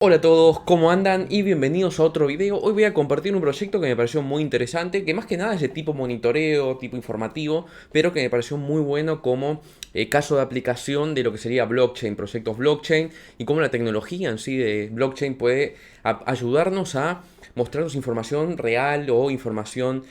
Hola a todos, ¿cómo andan? Y bienvenidos a otro video. Hoy voy a compartir un proyecto que me pareció muy interesante, que más que nada es de tipo monitoreo, tipo informativo, pero que me pareció muy bueno como caso de aplicación de lo que sería blockchain, proyectos blockchain, y cómo la tecnología en sí de blockchain puede ayudarnos a mostrarnos información real o información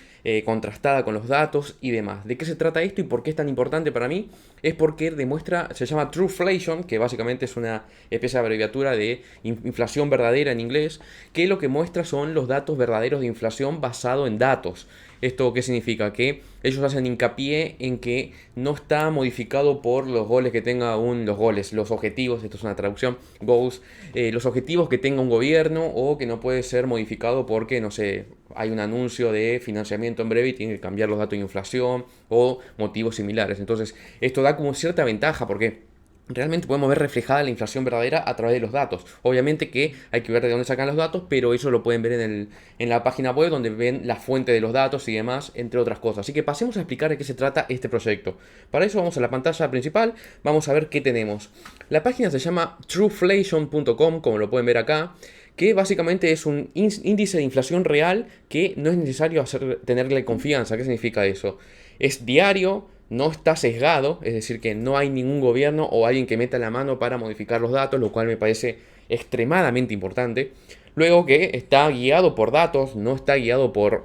contrastada con los datos y demás. ¿De qué se trata esto y por qué es tan importante para mí? Es porque demuestra, se llama Trueflation, que básicamente es una especie de abreviatura de inflación verdadera en inglés, que lo que muestra son los datos verdaderos de inflación basado en datos. ¿Esto qué significa? Que ellos hacen hincapié en que no está modificado por los goles que tenga los objetivos, esto es una traducción, goals, los objetivos que tenga un gobierno o que no puede ser modificado porque, no sé, hay un anuncio de financiamiento en breve y tiene que cambiar los datos de inflación o motivos similares. Entonces, esto da como cierta ventaja porque realmente podemos ver reflejada la inflación verdadera a través de los datos. Obviamente que hay que ver de dónde sacan los datos, pero eso lo pueden ver en la página web donde ven la fuente de los datos y demás, entre otras cosas. Así que pasemos a explicar de qué se trata este proyecto. Para eso vamos a la pantalla principal, vamos a ver qué tenemos. La página se llama trueflation.com, como lo pueden ver acá, que básicamente es un índice de inflación real que no es necesario tenerle confianza. ¿Qué significa eso? Es diario, no está sesgado, es decir, que no hay ningún gobierno o alguien que meta la mano para modificar los datos, lo cual me parece extremadamente importante. Luego que está guiado por datos, no está guiado por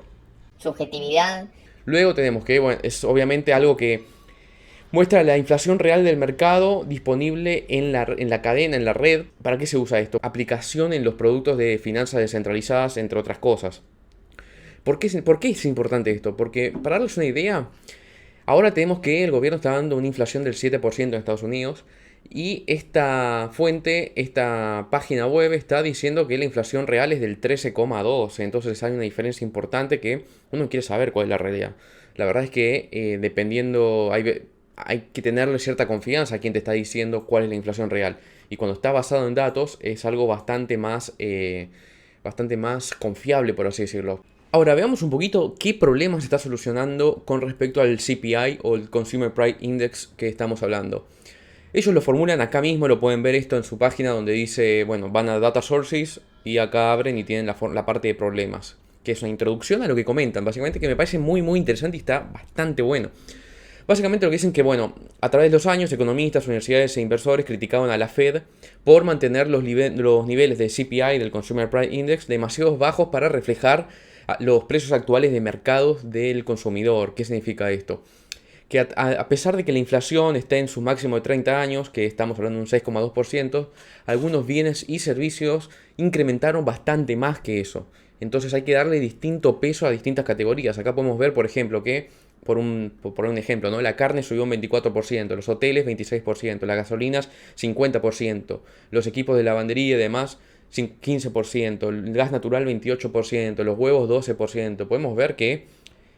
Subjetividad. Luego tenemos que, bueno, es obviamente algo que muestra la inflación real del mercado disponible en la cadena, en la red. ¿Para qué se usa esto? Aplicación en los productos de finanzas descentralizadas, entre otras cosas. ¿Por qué es importante esto? Porque, para darles una idea, ahora tenemos que el gobierno está dando una inflación del 7% en Estados Unidos y esta fuente, esta página web está diciendo que la inflación real es del 13,2. Entonces hay una diferencia importante que uno quiere saber cuál es la realidad. La verdad es que dependiendo, hay que tenerle cierta confianza a quien te está diciendo cuál es la inflación real. Y cuando está basado en datos es algo bastante más confiable, por así decirlo. Ahora veamos un poquito qué problemas se está solucionando con respecto al CPI o el Consumer Price Index que estamos hablando. Ellos lo formulan acá mismo, lo pueden ver esto en su página donde dice, bueno, van a Data Sources y acá abren y tienen la parte de problemas, que es una introducción a lo que comentan, básicamente, que me parece muy interesante y está bastante bueno. Básicamente lo que dicen que, bueno, a través de los años, economistas, universidades e inversores criticaban a la Fed por mantener los niveles de CPI, del Consumer Price Index, demasiado bajos para reflejar los precios actuales de mercados del consumidor. ¿Qué significa esto? Que a pesar de que la inflación esté en su máximo de 30 años, que estamos hablando de un 6,2%, algunos bienes y servicios incrementaron bastante más que eso. Entonces hay que darle distinto peso a distintas categorías. Acá podemos ver, por ejemplo, que, por un ejemplo, ¿no? La carne subió un 24%, los hoteles 26%, las gasolinas 50%, los equipos de lavandería y demás 15%, el gas natural 28%, los huevos 12%. Podemos ver que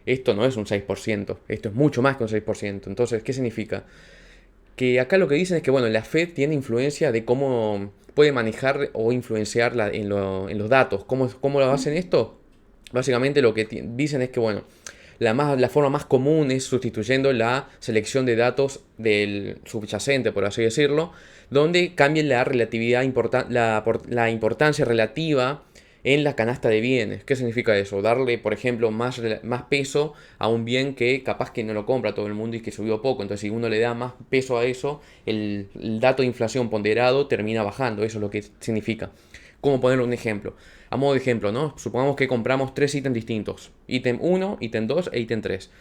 esto no es un 6%, esto es mucho más que un 6%. Entonces, ¿qué significa? Que acá lo que dicen es que, bueno, la Fed tiene influencia de cómo puede manejar o influenciar en los datos. ¿Cómo lo hacen esto? Básicamente lo que dicen es que, bueno, la forma más común es sustituyendo la selección de datos del subyacente, por así decirlo, donde cambien la relatividad, la importancia relativa en la canasta de bienes. ¿Qué significa eso? Darle, por ejemplo, más peso a un bien que capaz que no lo compra todo el mundo y que subió poco. Entonces, si uno le da más peso a eso, el dato de inflación ponderado termina bajando. Eso es lo que significa. ¿Cómo poner un ejemplo? A modo de ejemplo, ¿no? Supongamos que compramos tres ítems distintos. Ítem uno, ítem 2 e ítem 3.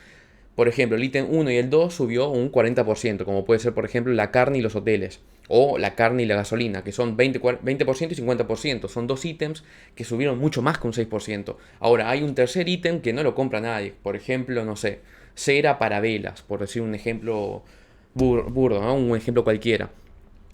Por ejemplo, el ítem uno y el 2 subió un 40%, como puede ser, por ejemplo, la carne y los hoteles. O la carne y la gasolina, que son 20% y 50%. Son dos ítems que subieron mucho más que un 6%. Ahora, hay un tercer ítem que no lo compra nadie. Por ejemplo, no sé, cera para velas, por decir un ejemplo burdo, ¿no? Un ejemplo cualquiera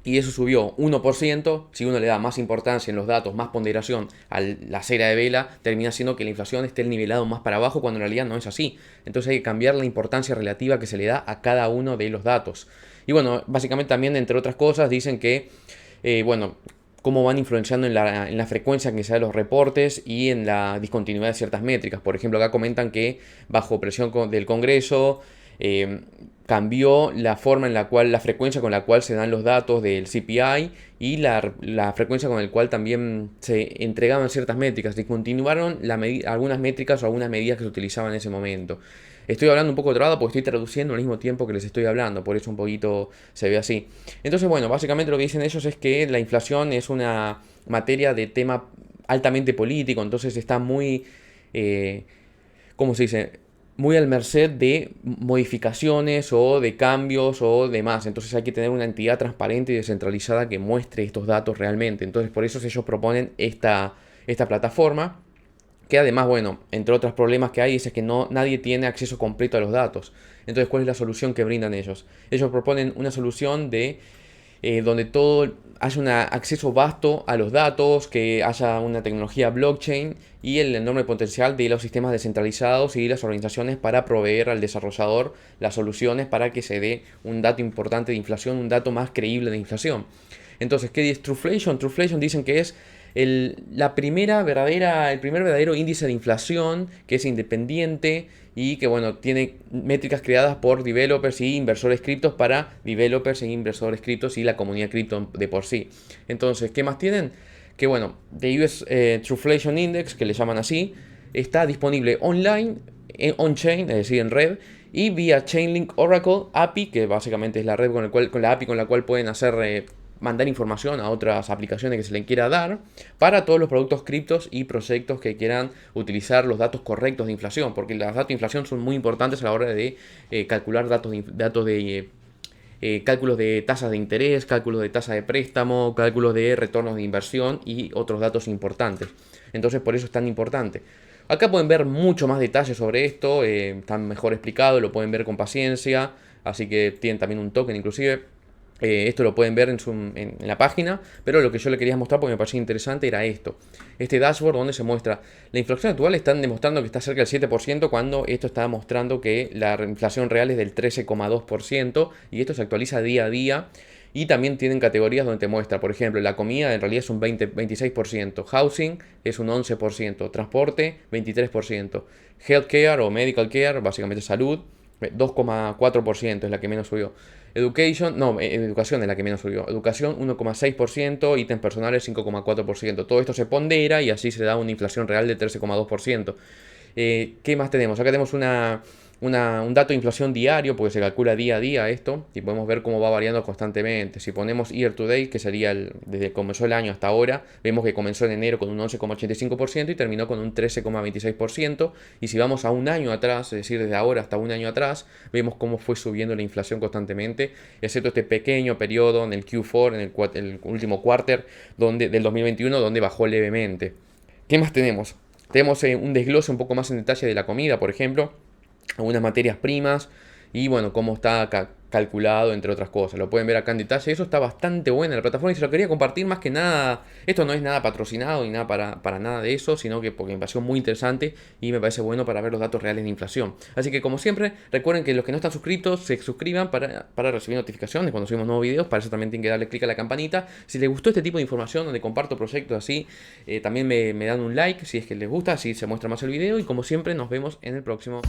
y eso subió 1%, si uno le da más importancia en los datos, más ponderación a la cera de vela, termina siendo que la inflación esté nivelado más para abajo cuando en realidad no es así. Entonces hay que cambiar la importancia relativa que se le da a cada uno de los datos. Y bueno, básicamente también, entre otras cosas, dicen que, bueno, cómo van influenciando en la frecuencia en que se dan los reportes y en la discontinuidad de ciertas métricas. Por ejemplo, acá comentan que bajo presión del Congreso, eh, cambió la forma en la cual, la frecuencia con la cual se dan los datos del CPI y la frecuencia con la cual también se entregaban ciertas métricas. Discontinuaron algunas métricas o algunas medidas que se utilizaban en ese momento. Estoy hablando un poco trabado porque estoy traduciendo al mismo tiempo que les estoy hablando, por eso un poquito se ve así. Entonces, bueno, básicamente lo que dicen ellos es que la inflación es una materia de tema altamente político, entonces está muy, ¿cómo se dice? Muy al merced de modificaciones o de cambios o demás. Entonces hay que tener una entidad transparente y descentralizada que muestre estos datos realmente. Entonces por eso ellos proponen esta plataforma. Que además, bueno, entre otros problemas que hay es que nadie tiene acceso completo a los datos. Entonces, ¿cuál es la solución que brindan ellos? Ellos proponen una solución de donde todo haya un acceso vasto a los datos, que haya una tecnología blockchain y el enorme potencial de los sistemas descentralizados y las organizaciones para proveer al desarrollador las soluciones para que se dé un dato importante de inflación, un dato más creíble de inflación. Entonces, ¿qué es Truflation? Truflation dicen que es el primer verdadero índice de inflación que es independiente y que bueno, tiene métricas creadas por developers y inversores criptos para developers e inversores criptos y la comunidad cripto de por sí. Entonces, ¿qué más tienen? Que bueno, The US Truflation Index, que le llaman así, está disponible online, on-chain, es decir, en red, y vía Chainlink Oracle API, que básicamente es la red con la API con la cual pueden hacer mandar información a otras aplicaciones que se le quiera dar para todos los productos criptos y proyectos que quieran utilizar los datos correctos de inflación, porque los datos de inflación son muy importantes a la hora de calcular cálculos de tasas de interés, cálculos de tasa de préstamo, cálculos de retornos de inversión y otros datos importantes. Entonces por eso es tan importante. Acá pueden ver mucho más detalles sobre esto, está mejor explicado, lo pueden ver con paciencia, así que tienen también un token inclusive. Esto lo pueden ver en la página, pero lo que yo le quería mostrar porque me parecía interesante era esto. Este dashboard donde se muestra la inflación actual, están demostrando que está cerca del 7% cuando esto está mostrando que la inflación real es del 13,2% y esto se actualiza día a día. Y también tienen categorías donde te muestra, por ejemplo, la comida en realidad es un 26%, housing es un 11%, transporte 23%, healthcare o medical care, básicamente salud, 2,4% es la que menos subió. Educación es la que menos subió. Educación 1,6%, ítems personales 5,4%. Todo esto se pondera y así se da una inflación real de 13,2%. ¿Qué más tenemos? Acá tenemos un dato de inflación diario, porque se calcula día a día esto, y podemos ver cómo va variando constantemente. Si ponemos year to date, que sería desde que comenzó el año hasta ahora, vemos que comenzó en enero con un 11,85% y terminó con un 13,26%. Y si vamos a un año atrás, es decir, desde ahora hasta un año atrás, vemos cómo fue subiendo la inflación constantemente, excepto este pequeño periodo en el Q4, en el último quarter del 2021, donde bajó levemente. ¿Qué más tenemos? Tenemos un desglose un poco más en detalle de la comida, por ejemplo, algunas materias primas y bueno, cómo está calculado, entre otras cosas. Lo pueden ver acá en detalle. Eso está bastante bueno en la plataforma y se lo quería compartir más que nada. Esto no es nada patrocinado ni nada para nada de eso, sino que porque me pareció muy interesante y me parece bueno para ver los datos reales de inflación. Así que como siempre, recuerden que los que no están suscritos se suscriban para recibir notificaciones cuando subimos nuevos videos. Para eso también tienen que darle clic a la campanita. Si les gustó este tipo de información donde comparto proyectos así, también me dan un like si es que les gusta, así se muestra más el video. Y como siempre, nos vemos en el próximo.